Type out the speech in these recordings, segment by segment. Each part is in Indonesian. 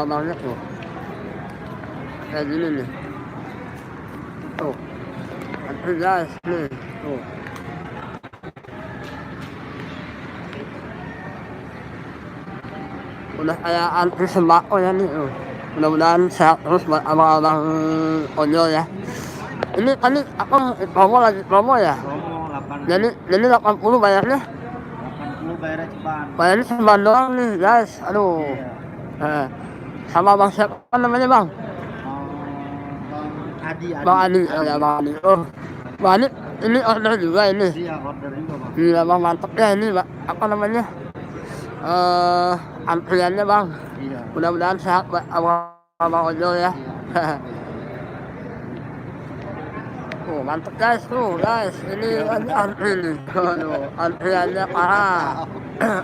abang-abangnya tuh. Kayak gini nih. Tuh. Antri guys, nih. Tuh. Udah kayak antri sembako ya nih. Mudah-mudahan sehat terus buat abang-abang ojol ya. Ini tadi apa promo lagi promo ya? Promo 80. Jadi 80 bayarnya. 80 bayarnya ceban. Bayarnya ceban doang nih guys. Aduh. Iya. Sama bang siapa namanya bang? Bang Adi. Bang Adi. Oh ya bang Adi. Oh. Bang Adi ini order juga ini. Iya order juga bang. Iya bang mantep ya ini bang. Apa namanya? Antriannya bang. Iya. Mudah-mudahan sehat buat abang ojol ya. Iya. Oh mantep guys tuh guys. Ini antri nih. Aduh, antriannya parah.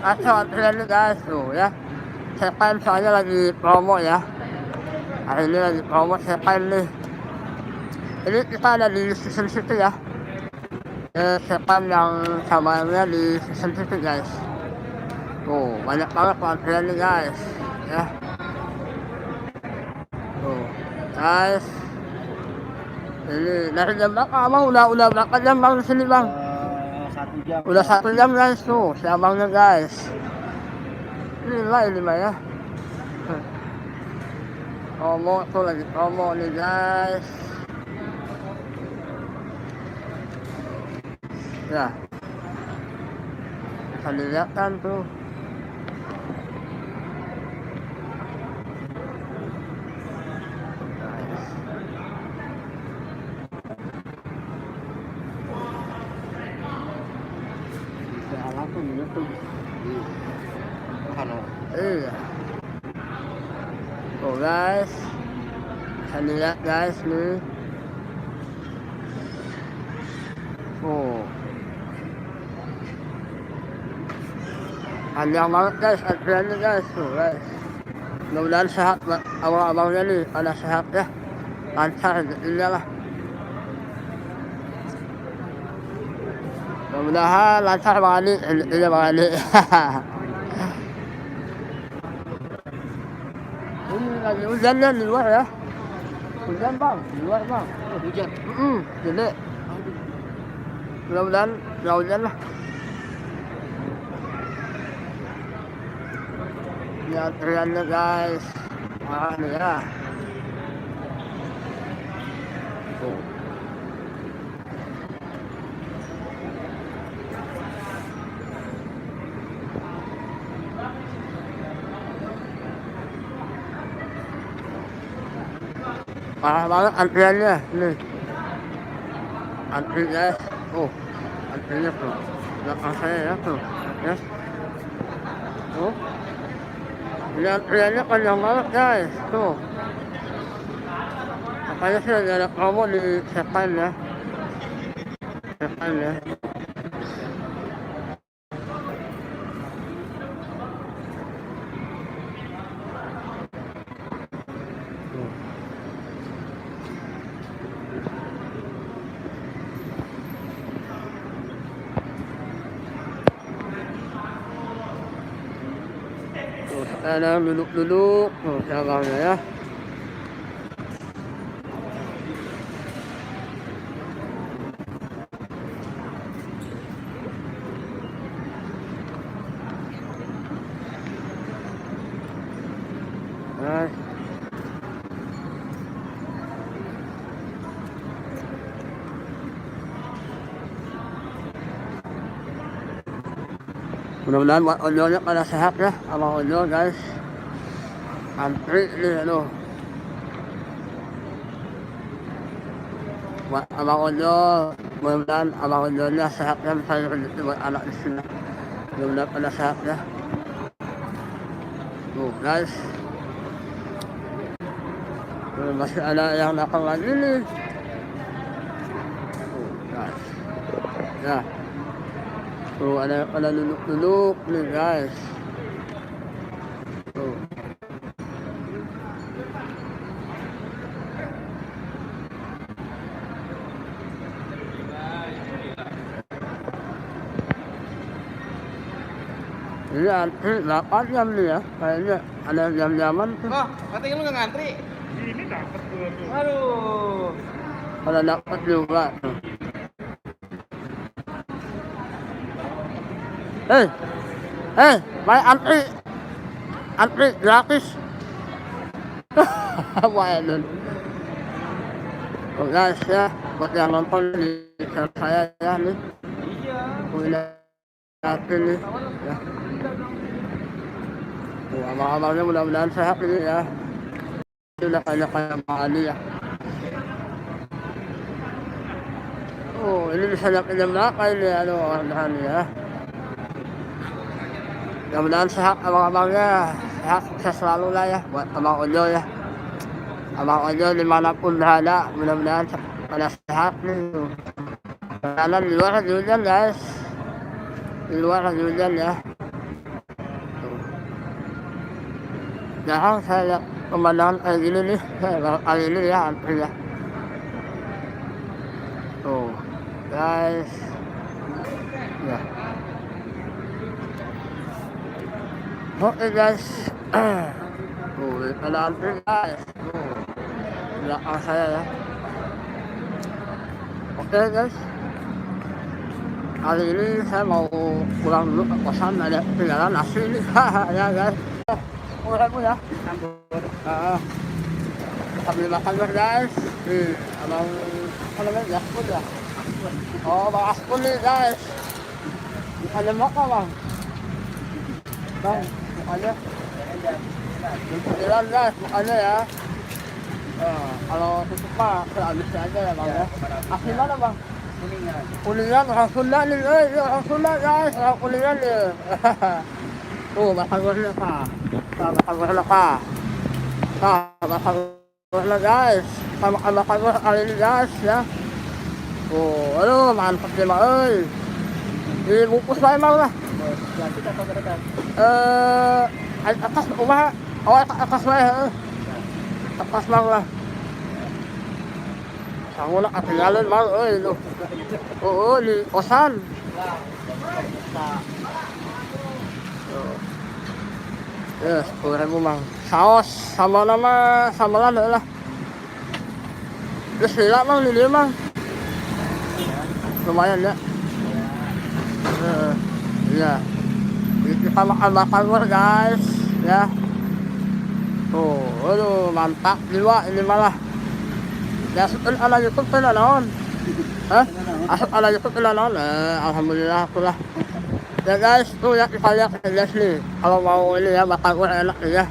Asal antriannya guys tuh ya. Sepan soalnya lagi promo ya. Hari ini lagi promo sepan nih. Ini kita ada di season situ ya. Sepan yang sabarnya di season situ guys. Tuh banyak banget antriannya guys ya. Tuh guys. Ini dari jam berapa abang? Udah berapa jam bang di sini bang? 1 jam. Udah 1 jam guys tuh si abangnya guys. Ini mah ya. Promo tuh lagi promo nih guys. Ya. Bisa dilihat kan tuh. Langsung di YouTube. Iya. Oh guys, bisa lihat guys nih. Oh, panjang banget guys antriannya guys tuh guys. Mudah-mudahan sehat abang-abangnya nih pada sehat ya, lancar rezekinya lah. Mudah-mudahan lancar bang Adi, rezekinya bang Adi. Ini lagi hujan ya di luar ya. Hujan bang, di luar bang. Hujan. Jadi mudah-mudahan nggak hujan lah. Ini antriannya guys. Wah nih ya. Tuh. Parah banget antriannya nih. Antri guys. Antrinya tuh. Belakang saya ya tuh. Ya. Tuh. Ini antriannya panjang banget guys. Tuh. Makanya sih lagi ada promo di Sepan ya. Sepan ya. Ada duduk-duduk, abangnya ya. Nah. Mudah-mudahan buat ojolnya pada sehat ya, abang ojol guys. Antri nih aduh. Buat abang ojol, mudah-mudahan abang ojolnya sehat ya, misalnya rezeki buat anak di sini. Mudah-mudahan pada sehat ya. Tuh guys. Masih ada yang datang lagi nih. Tuh guys. Ya. Tuh ada duduk-duduk nih guys. Tuh. Ini antri 8 jam nih ya kayaknya. Ada yang jam-jaman tuh. Oh, katanya lu nggak ngantri. Ini dapat gua tuh. Aduh. Pada dapat juga tuh. Main antri. Antri gratis. Main dulu. Oh, guys ya, buat yang nonton di channel saya ya nih. Iya. Udah gratis nih. Ya. Tuh, abang-abangnya mudah-mudahan sehat ini ya. Ini udah kayak Bang Ali ya. Oh, ini bisa nyampe jam berapa ini? Aduh, mudah-mudahan ya. Mudah-mudahan sehat abang-abangnya. Sehat, sukses selalu lah ya buat Abang Ojo ya. Abang Ojo dimanapun berada, mudah-mudahan pada sehat nih. Karena di luar lagi hujan guys. Di luar lagi hujan ya. Jarang saya lihat pemandangan kayak gini nih. Kali ini ya, antri ya. Tuh, guys. Ya. Oke guys. Tuh, ada antri guys. Tuh, belakang saya ya. Oke guys. Kali ini saya mau pulang dulu ke kosan, ada tinggalan nasi nih. Ya guys. Kurang ya. Sambil makan guys. Nih, abang apa namanya? Aspun ya. Oh, Bang Aspun nih guys. Ada makan bang. Bang, makanya. Jalan guys, makanya ya. Kalau tutup mah habisnya aja ya bang ya. Asli mana bang? Kuningan. Kuningan, orang Sunda nih, orang Sunda guys, orang Kuningan nih. Tuh, makan gosnya kak. Makan gosnya kak. Makan gosnya guys. Makan gos kali ini guys ya. Oh, aduh mantap deh mak, dibungkus lah emang lah. Plastik atau kertas? Atas rumah, atas lah. Atas bang lah. Sangu nak ketinggalan bang, lu. Oh, di kosan. Ya, 10.000 bang. Saus sama nama samalan lah. Terus sila bang, ini bang. Lumayan ya. Iya. Kita makan guys, ya. Tuh, aduh mantap jiwa ini malah. Masukkan ala YouTube pala naon. Hah? Masuk ala YouTube pala naon. Alhamdulillah akulah. Ya guys, tuh ya kita lihat guys nih. Kalau mau ini ya bakal gue enak nih ya.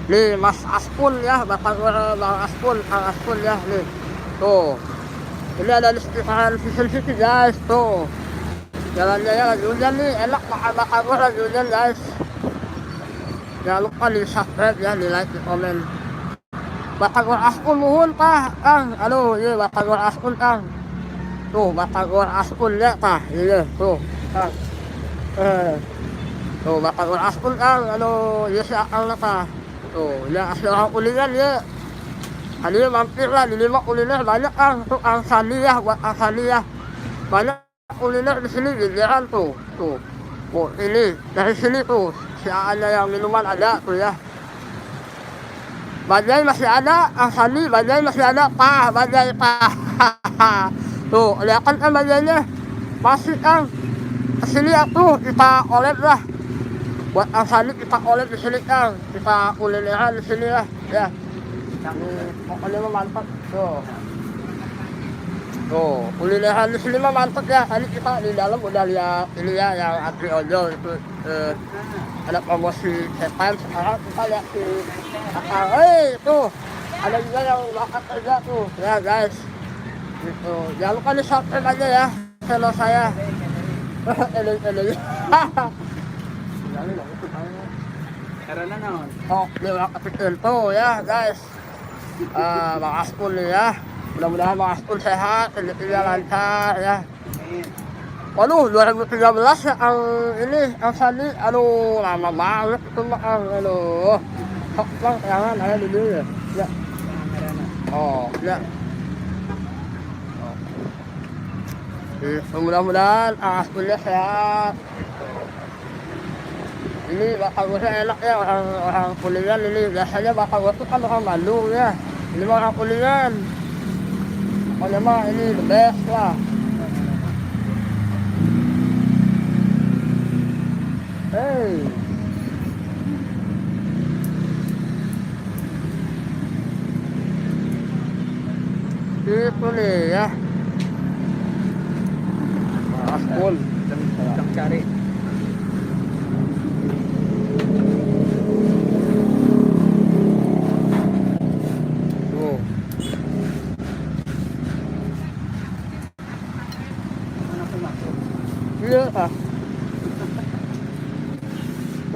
Nih Mas Aspun ya, bakal gue Bang Aspun, Kang Aspun ya nih. Tuh. Ini ada di sekitaran Vision City guys, tuh. Jalannya ya lagi hujan nih, enak bakal gue lagi hujan guys. Jangan lupa di subscribe ya, di like, di komen. Bakal gue Aspun muhun Kang. Aduh, iya bakal gue Aspun Kang. Tuh, bakal gue Aspun ya Kang. Iya, tuh. Kang. Tuh, bakal gue Aspun Kang. Aduh, iya si Akang lah Kang. Tuh, ya asli orang Kuningan ya. Ini mampir lah, di 5 kuliner banyak Kang. Tuh, Kang Sandi ya, buat Kang Sandi ya. Banyak kuliner di sini, giliran tuh. Tuh, oh, ini, dari sini tuh. Si ada yang minuman ada tuh ya. Bajai masih ada, Kang Sandi, bajai masih ada, bajai Tuh, lihat kan bajainya. Masih Kang. Kesini tuh, kita oled lah. Buat Kang Sandi kita oled di sini Kang. Kita kulineran di sini lah, ya. Pokoknya mah mantap tuh. Tuh, kulineran di sini mah mantap ya. Tadi kita di dalam udah lihat ini ya yang antri ojol itu ada promosi sepan. Sekarang kita lihat di akal. Tuh ada juga yang makan kerja tuh ya guys. Gitu. Jangan lupa di subscribe aja ya channel saya. Karena naon? Oh, ini udah kepikiran tuh ya guys. Bang Aspun nih ya. Mudah-mudahan Bang Aspun sehat, rezekinya lancar ya. Waduh, 2013 ya ang ini, ang Sandi. Aduh, lama banget itu Bang. Aduh. Sok Bang, jangan ada di dulu ya. Ya. Oh, ya. Mudah-mudahan Bang Aspunnya sehat. Ini baka gusto enak ya orang kuliah ini biasanya baka gusto kan orang Bandung ya. Ini mah orang kuliah. Pokoknya mah ini the best lah. Hey. Itu nih ya. Aspul. Sedang cari. Tuh. Iya ah.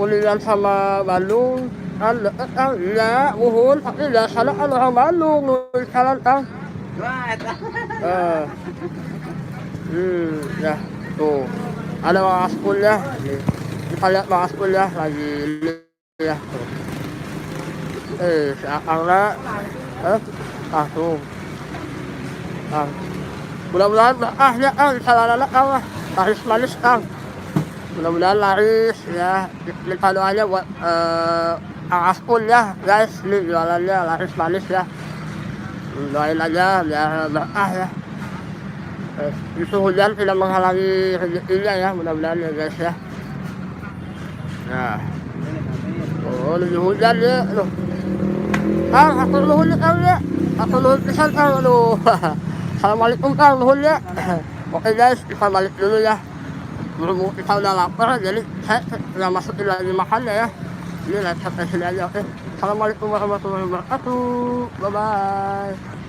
Kuliah sama Bandung kan deket kan iya uhun tapi biasanya kan orang Bandung sekarang kan ya tuh ada Bang Aspul ya kita lihat Bang Aspul ya lagi ini ya tuh si Akangnya tuh mudah-mudahan ya Kang salah Kang lah laris manis Kang. Mudah-mudahan laris ya. Minta doanya buat Kang Aspul ya guys, ini jualannya laris manis ya. Doain aja biar berkah ya. Isu hujan tidak menghalangi rezekinya ya, mudah-mudahan ya guys ya. Nah, lagi hujan ya, aduh. Kang, aku nuhun ya Kang ya. Aku nuhun pisan Kang, aduh. Assalamualaikum Kang, nuhun ya. Oke guys, kita balik dulu ya. Berhubung kita udah lapar, jadi saya nggak masukin lagi makan ya. Ini laptop sini aja, oke. Assalamualaikum warahmatullahi wabarakatuh. Bye-bye.